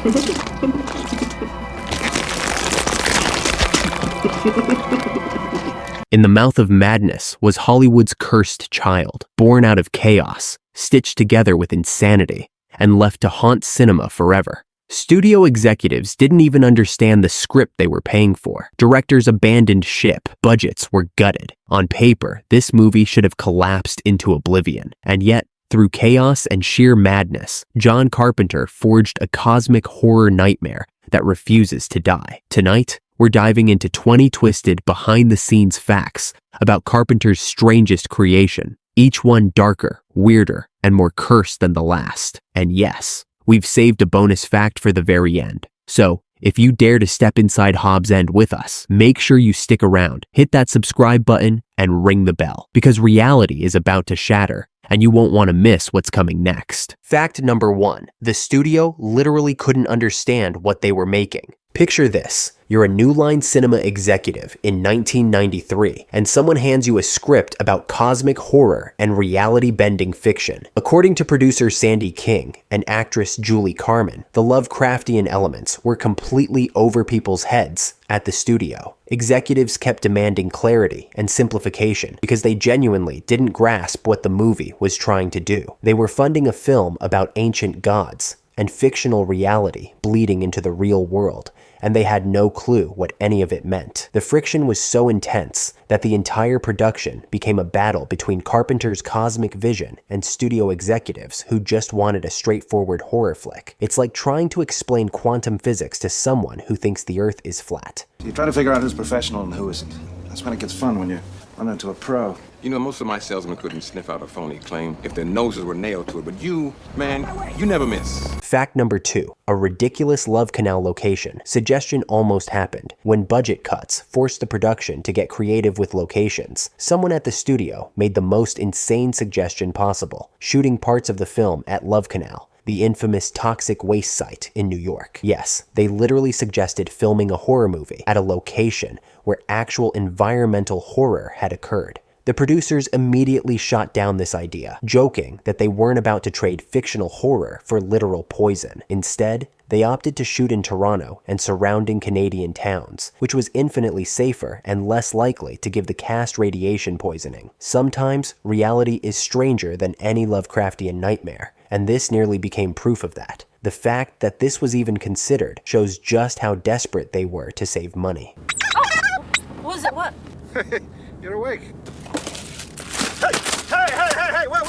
In the Mouth of Madness was Hollywood's cursed child, born out of chaos, stitched together with insanity, and left to haunt cinema forever. Studio executives didn't even understand the script they were paying for. Directors abandoned ship. Budgets were gutted. On paper, this movie should have collapsed into oblivion. And yet, through chaos and sheer madness, John Carpenter forged a cosmic horror nightmare that refuses to die. Tonight, we're diving into 20 twisted, behind-the-scenes facts about Carpenter's strangest creation, each one darker, weirder, and more cursed than the last. And yes, we've saved a bonus fact for the very end. So, if you dare to step inside Hobbs End with us, make sure you stick around, hit that subscribe button, and ring the bell, because reality is about to shatter, and you won't want to miss what's coming next. Fact number 1. The studio literally couldn't understand what they were making. Picture this. You're a New Line Cinema executive in 1993, and someone hands you a script about cosmic horror and reality-bending fiction. According to producer Sandy King and actress Julie Carmen, the Lovecraftian elements were completely over people's heads at the studio. Executives kept demanding clarity and simplification because they genuinely didn't grasp what the movie was trying to do. They were funding a film about ancient gods and fictional reality bleeding into the real world, and they had no clue what any of it meant. The friction was so intense that the entire production became a battle between Carpenter's cosmic vision and studio executives who just wanted a straightforward horror flick. It's like trying to explain quantum physics to someone who thinks the Earth is flat. You try to figure out who's professional and who isn't. That's when it gets fun, when you run into a pro. You know, most of my salesmen couldn't sniff out a phony claim if their noses were nailed to it, but you, man, you never miss. Fact number 2. A ridiculous love canal location. Suggestion almost happened. When budget cuts forced the production to get creative with locations, someone at the studio made the most insane suggestion possible, shooting parts of the film at Love Canal, the infamous toxic waste site in New York. Yes, they literally suggested filming a horror movie at a location where actual environmental horror had occurred. The producers immediately shot down this idea, joking that they weren't about to trade fictional horror for literal poison. Instead, they opted to shoot in Toronto and surrounding Canadian towns, which was infinitely safer and less likely to give the cast radiation poisoning. Sometimes, reality is stranger than any Lovecraftian nightmare, and this nearly became proof of that. The fact that this was even considered shows just how desperate they were to save money. What was it? What? You're awake. Hey, wait.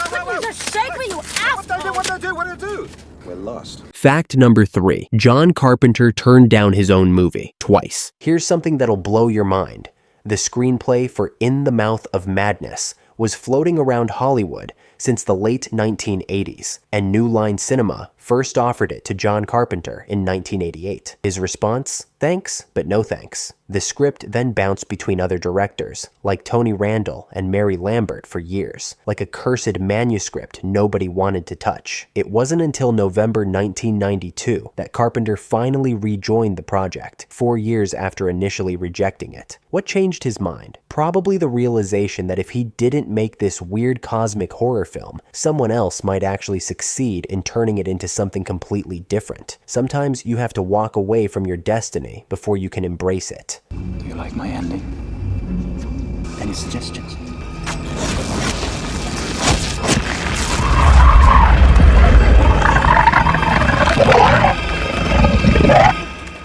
Just shake me, you asshole! What did I do? We're lost. Fact number 3. John Carpenter turned down his own movie twice. Here's something that'll blow your mind. The screenplay for In the Mouth of Madness was floating around Hollywood since the late 1980s, and New Line Cinema first offered it to John Carpenter in 1988. His response? Thanks, but no thanks. The script then bounced between other directors, like Tony Randall and Mary Lambert for years, like a cursed manuscript nobody wanted to touch. It wasn't until November 1992 that Carpenter finally rejoined the project, 4 years after initially rejecting it. What changed his mind? Probably the realization that if he didn't make this weird cosmic horror film, someone else might actually succeed in turning it into something completely different. Sometimes you have to walk away from your destiny before you can embrace it. Do you like my ending? Any suggestions?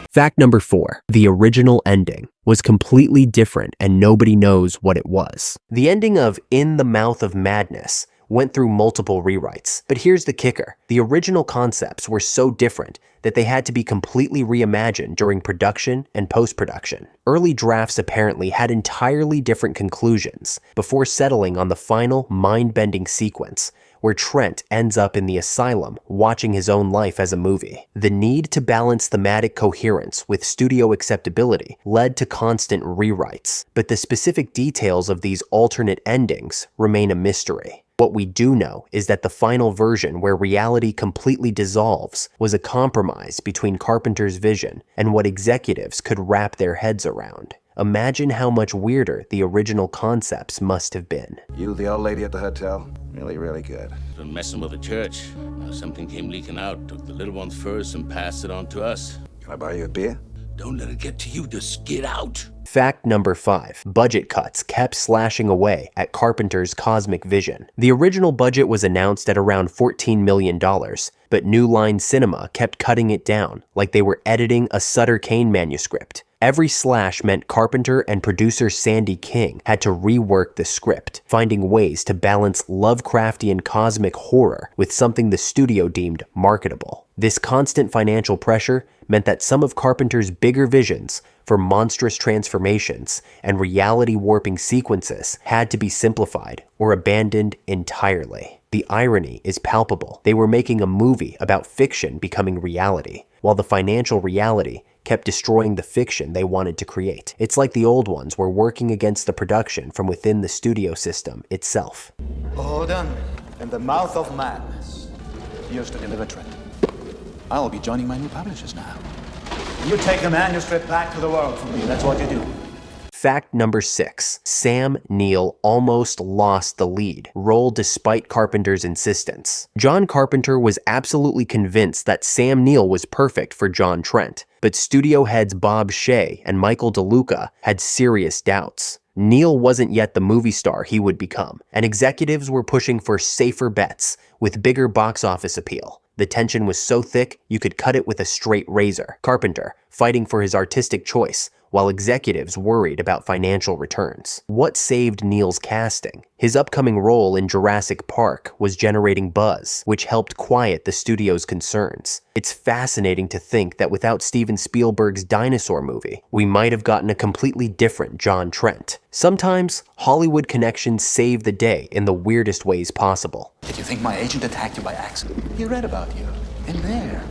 Fact number 4. The original ending was completely different and nobody knows what it was. The ending of In the Mouth of Madness went through multiple rewrites. But here's the kicker. The original concepts were so different that they had to be completely reimagined during production and post-production. Early drafts apparently had entirely different conclusions before settling on the final mind-bending sequence where Trent ends up in the asylum watching his own life as a movie. The need to balance thematic coherence with studio acceptability led to constant rewrites, but the specific details of these alternate endings remain a mystery. What we do know is that the final version, where reality completely dissolves, was a compromise between Carpenter's vision and what executives could wrap their heads around. Imagine how much weirder the original concepts must have been. You the old lady at the hotel? Really, really good. Been messing with the church. Something came leaking out, took the little ones first and passed it on to us. Can I buy you a beer? Don't let it get to you, just get out. Fact number 5. Budget cuts kept slashing away at Carpenter's cosmic vision. The original budget was announced at around $14 million, but New Line Cinema kept cutting it down like they were editing a Sutter Kane manuscript. Every slash meant Carpenter and producer Sandy King had to rework the script, finding ways to balance Lovecraftian cosmic horror with something the studio deemed marketable. This constant financial pressure meant that some of Carpenter's bigger visions for monstrous transformations and reality-warping sequences had to be simplified or abandoned entirely. The irony is palpable. They were making a movie about fiction becoming reality, while the financial reality kept destroying the fiction they wanted to create. It's like the old ones were working against the production from within the studio system itself. Odin, in the mouth of madness. Here's to deliver Trent. I'll be joining my new publishers now. You take the manuscript back to the world for me. That's what you do. Fact number 6. Sam Neill almost lost the lead role despite Carpenter's insistence. John Carpenter was absolutely convinced that Sam Neill was perfect for John Trent, but studio heads Bob Shaye and Michael DeLuca had serious doubts. Neill wasn't yet the movie star he would become, and executives were pushing for safer bets with bigger box office appeal. The tension was so thick you could cut it with a straight razor. Carpenter fighting for his artistic choice, while executives worried about financial returns. What saved Neill's casting? His upcoming role in Jurassic Park was generating buzz, which helped quiet the studio's concerns. It's fascinating to think that without Steven Spielberg's dinosaur movie, we might have gotten a completely different John Trent. Sometimes, Hollywood connections save the day in the weirdest ways possible. Did you think my agent attacked you by accident? He read about you. In there.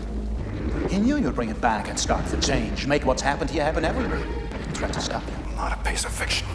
He knew you'd bring it back and start the change. Make what's happened here happen everywhere. He tried to stop you. I'm not a piece of fiction.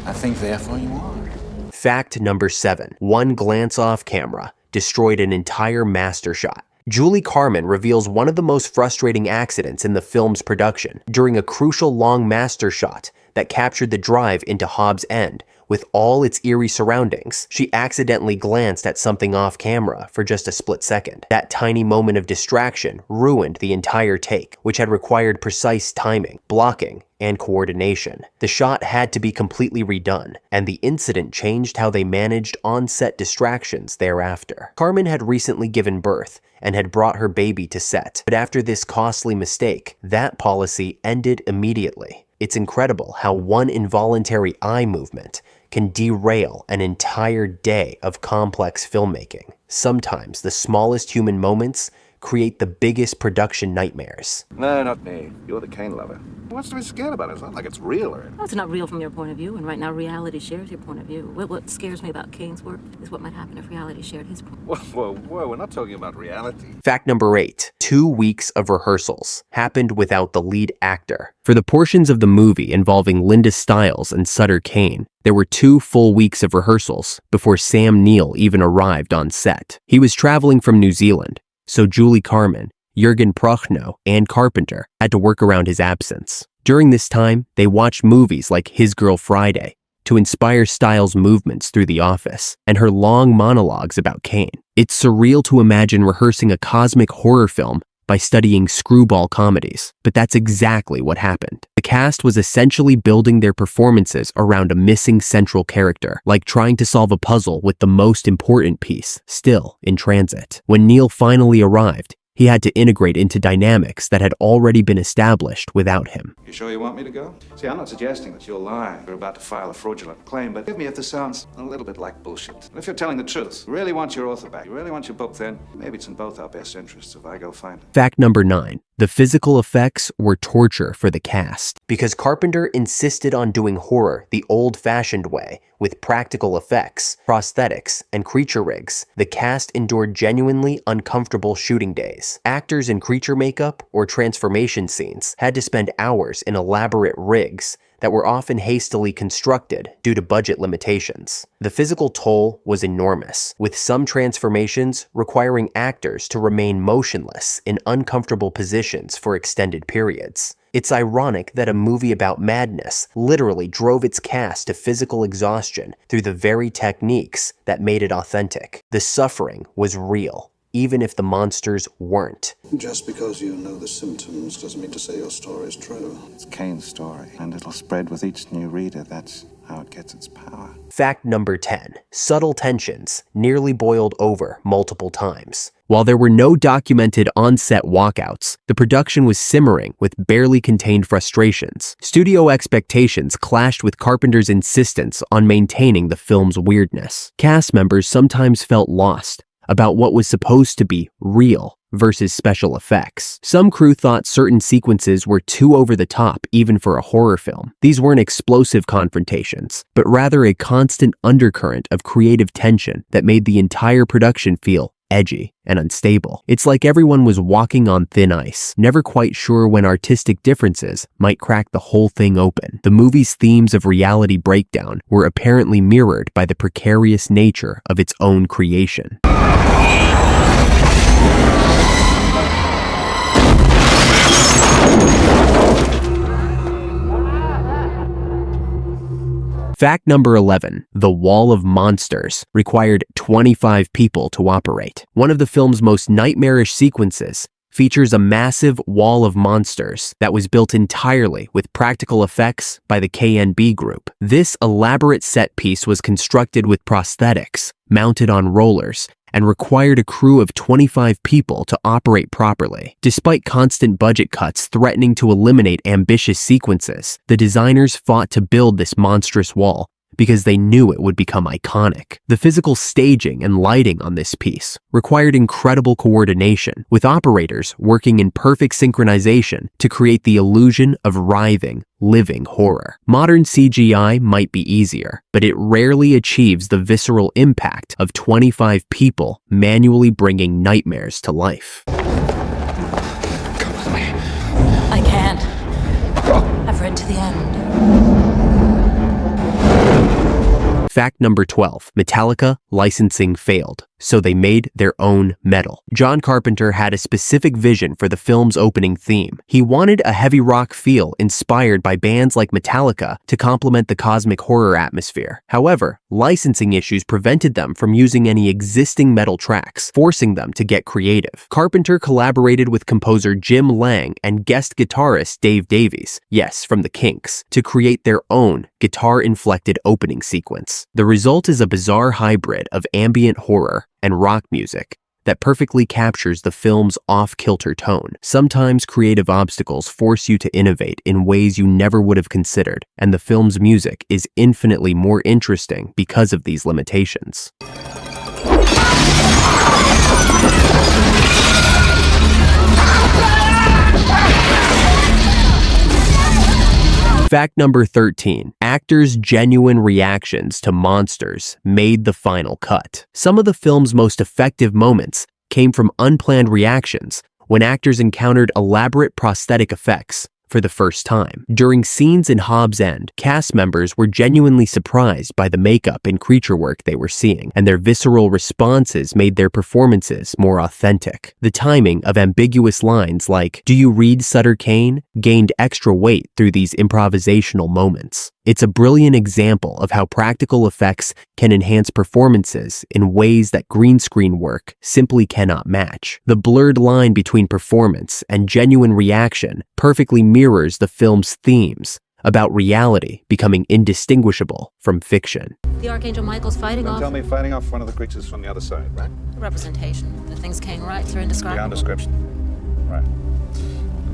I think therefore you are. Fact number 7. One glance off camera destroyed an entire master shot. Julie Carmen reveals one of the most frustrating accidents in the film's production during a crucial long master shot that captured the drive into Hobbs' End. With all its eerie surroundings, she accidentally glanced at something off camera for just a split second. That tiny moment of distraction ruined the entire take, which had required precise timing, blocking, and coordination. The shot had to be completely redone, and the incident changed how they managed on-set distractions thereafter. Carmen had recently given birth and had brought her baby to set, but after this costly mistake, that policy ended immediately. It's incredible how one involuntary eye movement can derail an entire day of complex filmmaking. Sometimes the smallest human moments create the biggest production nightmares. No, not me. You're the Kane lover. What's to be scared about? It's not like it's real or... Well, it's not real from your point of view, and right now reality shares your point of view. What scares me about Kane's work is what might happen if reality shared his point. Whoa, we're not talking about reality. Fact number 8. 2 weeks of rehearsals happened without the lead actor. For the portions of the movie involving Linda Stiles and Sutter Kane, there were 2 full weeks of rehearsals before Sam Neill even arrived on set. He was traveling from New Zealand, so Julie Carmen, Jürgen Prochnow, and Carpenter had to work around his absence. During this time, they watched movies like His Girl Friday to inspire Stiles' movements through the office and her long monologues about Kane. It's surreal to imagine rehearsing a cosmic horror film by studying screwball comedies, but that's exactly what happened. The cast was essentially building their performances around a missing central character, like trying to solve a puzzle with the most important piece still in transit. When Neill finally arrived, he had to integrate into dynamics that had already been established without him. You sure you want me to go? See, I'm not suggesting that you're lying. You're about to file a fraudulent claim, but forgive me if this sounds a little bit like bullshit. And if you're telling the truth, you really want your author back, you really want your book, then maybe it's in both our best interests if I go find it. Fact number 9. The physical effects were torture for the cast. Because Carpenter insisted on doing horror the old-fashioned way, with practical effects, prosthetics, and creature rigs, the cast endured genuinely uncomfortable shooting days. Actors in creature makeup or transformation scenes had to spend hours in elaborate rigs that were often hastily constructed due to budget limitations. The physical toll was enormous, with some transformations requiring actors to remain motionless in uncomfortable positions for extended periods. It's ironic that a movie about madness literally drove its cast to physical exhaustion through the very techniques that made it authentic. The suffering was real, even if the monsters weren't. Just because you know the symptoms doesn't mean to say your story is true. It's Kane's story, and it'll spread with each new reader. That's how it gets its power. Fact number 10. Subtle tensions nearly boiled over multiple times. While there were no documented on-set walkouts, the production was simmering with barely contained frustrations. Studio expectations clashed with Carpenter's insistence on maintaining the film's weirdness. Cast members sometimes felt lost about what was supposed to be real versus special effects. Some crew thought certain sequences were too over the top even for a horror film. These weren't explosive confrontations, but rather a constant undercurrent of creative tension that made the entire production feel edgy and unstable. It's like everyone was walking on thin ice, never quite sure when artistic differences might crack the whole thing open. The movie's themes of reality breakdown were apparently mirrored by the precarious nature of its own creation. Fact number 11. The Wall of Monsters required 25 people to operate. One of the film's most nightmarish sequences features a massive wall of monsters that was built entirely with practical effects by the KNB group. This elaborate set piece was constructed with prosthetics, mounted on rollers, and required a crew of 25 people to operate properly. Despite constant budget cuts threatening to eliminate ambitious sequences, the designers fought to build this monstrous wall because they knew it would become iconic. The physical staging and lighting on this piece required incredible coordination, with operators working in perfect synchronization to create the illusion of writhing, living horror. Modern CGI might be easier, but it rarely achieves the visceral impact of 25 people manually bringing nightmares to life. Come with me. I can't. I've read to the end. Fact number 12. Metallica licensing failed, so they made their own metal. John Carpenter had a specific vision for the film's opening theme. He wanted a heavy rock feel inspired by bands like Metallica to complement the cosmic horror atmosphere. However, licensing issues prevented them from using any existing metal tracks, forcing them to get creative. Carpenter collaborated with composer Jim Lang and guest guitarist Dave Davies, yes, from the Kinks, to create their own guitar-inflected opening sequence. The result is a bizarre hybrid of ambient horror and rock music that perfectly captures the film's off-kilter tone. Sometimes creative obstacles force you to innovate in ways you never would have considered, and the film's music is infinitely more interesting because of these limitations. Fact number 13. Actors' genuine reactions to monsters made the final cut. Some of the film's most effective moments came from unplanned reactions when actors encountered elaborate prosthetic effects for the first time. During scenes in Hobbs End, cast members were genuinely surprised by the makeup and creature work they were seeing, and their visceral responses made their performances more authentic. The timing of ambiguous lines like, "Do you read Sutter Kane?" gained extra weight through these improvisational moments. It's a brilliant example of how practical effects can enhance performances in ways that green screen work simply cannot match. The blurred line between performance and genuine reaction perfectly mirrors the film's themes about reality becoming indistinguishable from fiction. The Archangel Michael's fighting Don't off tell me fighting off one of the creatures from the other side, right? representation. The things Kane writes are indescribable. Beyond description. Right.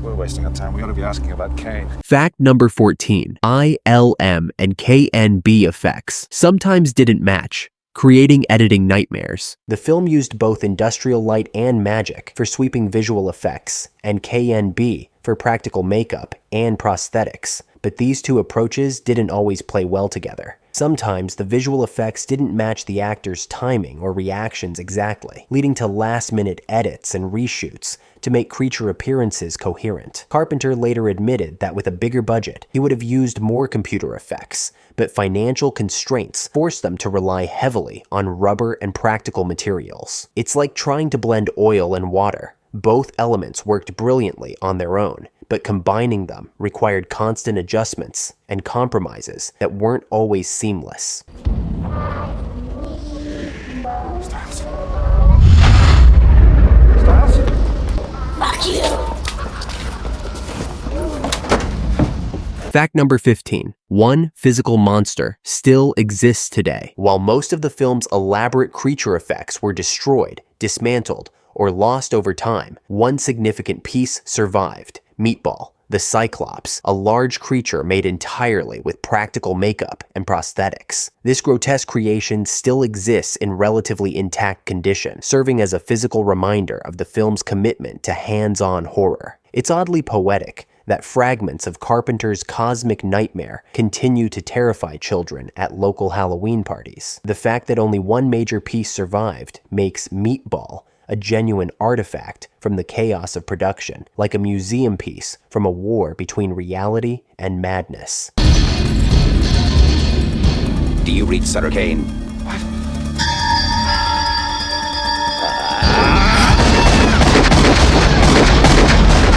We're wasting our time. We ought to be asking about Kane. Fact number 14. ILM and KNB effects sometimes didn't match, creating editing nightmares. The film used both industrial light and magic for sweeping visual effects, and KNB for practical makeup and prosthetics, but these two approaches didn't always play well together. Sometimes the visual effects didn't match the actors' timing or reactions exactly, leading to last-minute edits and reshoots to make creature appearances coherent. Carpenter later admitted that with a bigger budget, he would have used more computer effects, but financial constraints forced them to rely heavily on rubber and practical materials. It's like trying to blend oil and water. Both elements worked brilliantly on their own, but combining them required constant adjustments and compromises that weren't always seamless. Styles. Styles? Fuck you! Fact number 15. One physical monster still exists today. While most of the film's elaborate creature effects were destroyed, dismantled, or lost over time, one significant piece survived. Meatball, the Cyclops, a large creature made entirely with practical makeup and prosthetics. This grotesque creation still exists in relatively intact condition, serving as a physical reminder of the film's commitment to hands-on horror. It's oddly poetic that fragments of Carpenter's cosmic nightmare continue to terrify children at local Halloween parties. The fact that only one major piece survived makes Meatball a genuine artifact from the chaos of production, like a museum piece from a war between reality and madness. Do you read Sutter Kane?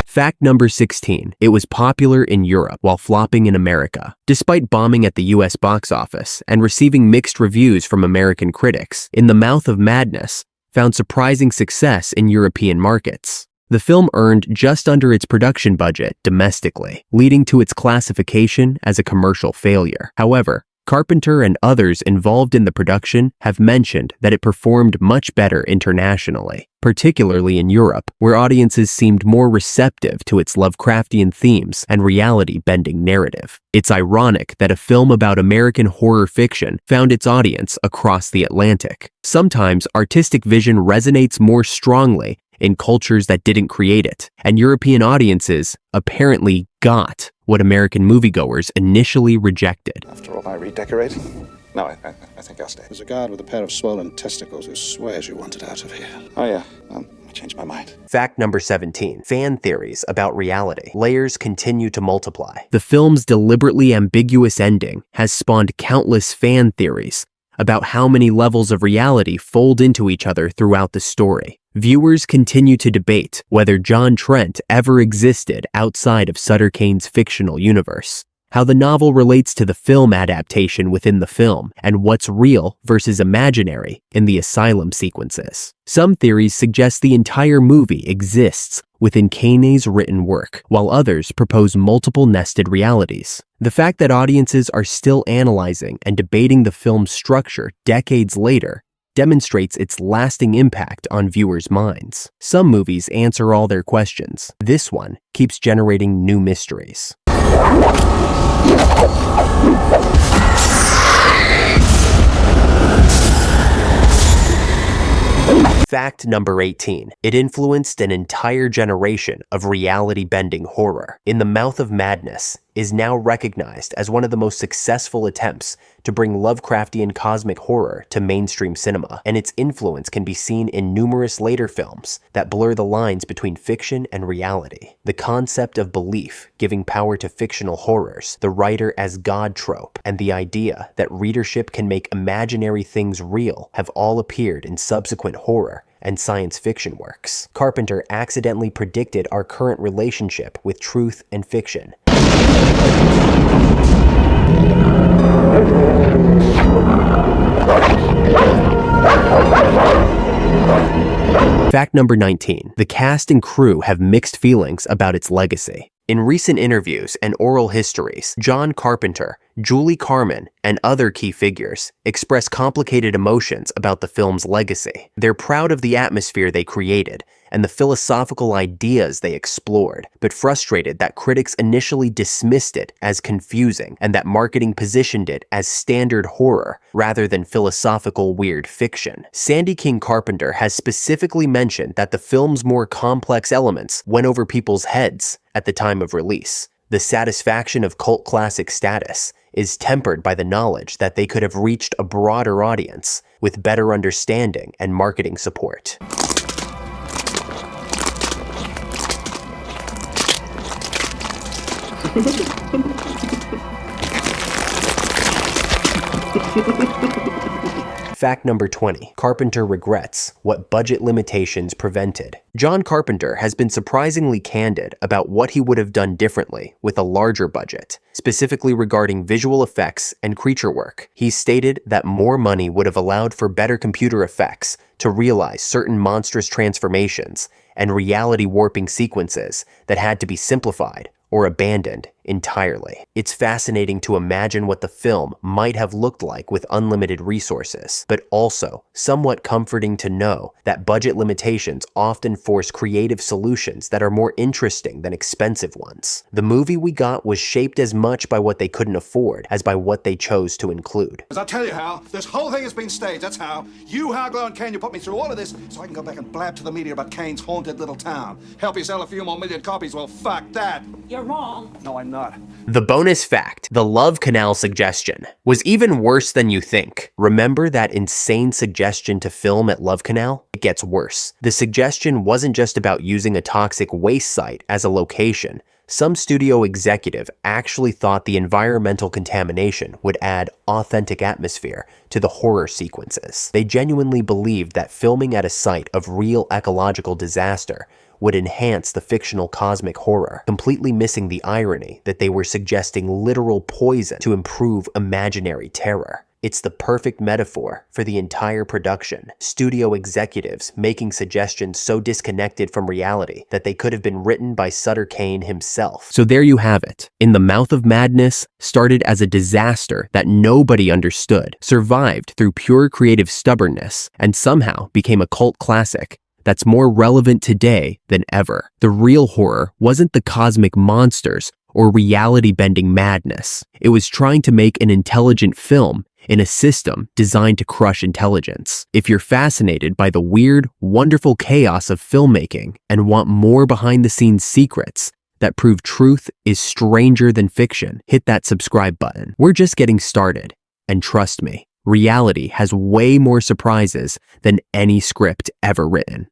Fact number 16. It was popular in Europe while flopping in America. Despite bombing at the US box office and receiving mixed reviews from American critics, In the Mouth of Madness found surprising success in European markets. The film earned just under its production budget domestically, leading to its classification as a commercial failure. However, Carpenter and others involved in the production have mentioned that it performed much better internationally, particularly in Europe, where audiences seemed more receptive to its Lovecraftian themes and reality-bending narrative. It's ironic that a film about American horror fiction found its audience across the Atlantic. Sometimes artistic vision resonates more strongly in cultures that didn't create it, and European audiences apparently got what American moviegoers initially rejected. After all my redecorating? No, I think I'll stay. There's a guard with a pair of swollen testicles who swears you want it out of here. Oh, yeah. I changed my mind. Fact number 17. Fan theories about reality. Layers continue to multiply. The film's deliberately ambiguous ending has spawned countless fan theories about how many levels of reality fold into each other throughout the story. Viewers continue to debate whether John Trent ever existed outside of Sutter Kane's fictional universe, how the novel relates to the film adaptation within the film, and what's real versus imaginary in the asylum sequences. Some theories suggest the entire movie exists within Kane's written work, while others propose multiple nested realities. The fact that audiences are still analyzing and debating the film's structure decades later demonstrates its lasting impact on viewers' minds. Some movies answer all their questions. This one keeps generating new mysteries. Fact number 18. It influenced an entire generation of reality-bending horror. In the Mouth of Madness is now recognized as one of the most successful attempts to bring Lovecraftian cosmic horror to mainstream cinema, and its influence can be seen in numerous later films that blur the lines between fiction and reality. The concept of belief giving power to fictional horrors, the writer as God trope, and the idea that readership can make imaginary things real have all appeared in subsequent horror and science fiction works. Carpenter accidentally predicted our current relationship with truth and fiction. Fact number 19. The cast and crew have mixed feelings about its legacy. In recent interviews and oral histories, John Carpenter, Julie Carmen, and other key figures express complicated emotions about the film's legacy. They're proud of the atmosphere they created and the philosophical ideas they explored, but frustrated that critics initially dismissed it as confusing and that marketing positioned it as standard horror rather than philosophical weird fiction. Sandy King Carpenter has specifically mentioned that the film's more complex elements went over people's heads at the time of release. The satisfaction of cult classic status is tempered by the knowledge that they could have reached a broader audience with better understanding and marketing support. Fact number 20. Carpenter regrets what budget limitations prevented. John Carpenter has been surprisingly candid about what he would have done differently with a larger budget, specifically regarding visual effects and creature work. He stated that more money would have allowed for better computer effects to realize certain monstrous transformations and reality warping sequences that had to be simplified or abandoned entirely. It's fascinating to imagine what the film might have looked like with unlimited resources, but also somewhat comforting to know that budget limitations often force creative solutions that are more interesting than expensive ones. The movie we got was shaped as much by what they couldn't afford as by what they chose to include. As I tell you, Hal, this whole thing has been staged, that's how. You, Harglow, and Kane, you put me through all of this so I can go back and blab to the media about Kane's haunted little town. Help you sell a few more million copies? Well, fuck that. You're wrong. No, I'm not. The bonus fact, the love canal suggestion, was even worse than you think. Remember that insane suggestion to film at Love Canal? It gets worse. The suggestion wasn't just about using a toxic waste site as a location. Some studio executive actually thought the environmental contamination would add authentic atmosphere to the horror sequences. They genuinely believed that filming at a site of real ecological disaster would enhance the fictional cosmic horror, completely missing the irony that they were suggesting literal poison to improve imaginary terror. It's the perfect metaphor for the entire production. Studio executives making suggestions so disconnected from reality that they could have been written by Sutter Kane himself. So there you have it. In the Mouth of Madness started as a disaster that nobody understood, survived through pure creative stubbornness, and somehow became a cult classic that's more relevant today than ever. The real horror wasn't the cosmic monsters or reality-bending madness. It was trying to make an intelligent film in a system designed to crush intelligence. If you're fascinated by the weird, wonderful chaos of filmmaking and want more behind-the-scenes secrets that prove truth is stranger than fiction, hit that subscribe button. We're just getting started, and trust me, reality has way more surprises than any script ever written.